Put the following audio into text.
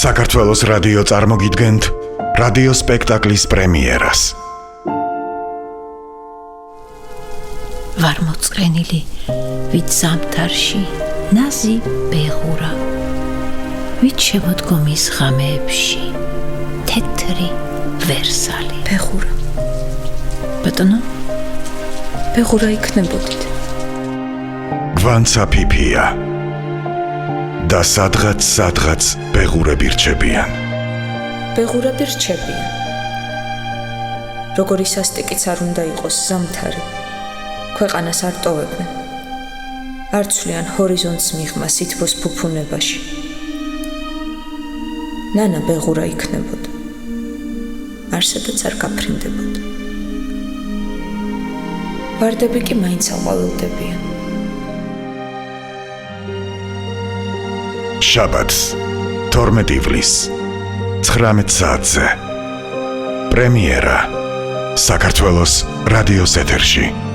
საქართველოს რადიო წარმოგიდგენთ რადიო სპექტაკლის პრემიერას. ვარ მოწყენილი ვით ზამთარში ნაზი ბეღურა, ვით შემოდგომის ღამეებში თეთრი ვერსალი. ბეღურა, ბატონო, ბეღურა იქნებოდით. გვანცა ფიფია და სადღაც ბეღურები რჩებიან. ბეღურები რჩებიან. როგორი სასტიკიც არ უნდა იყოს ზამთარი, ქვეყანას არ ტოვებენ. არ ცვლიან ჰორიზონტს მიღმა სითბოს ფუფუნებაში. ნანა ბეღურა იქნებოდა. არსადაც არ გაფრინდებოდა. ვარდები კი მაინც აყვავილდებიან. შაბათს 12 ივლისს 19 საათზე პრემიერა საქართველოს რადიოს ეთერში.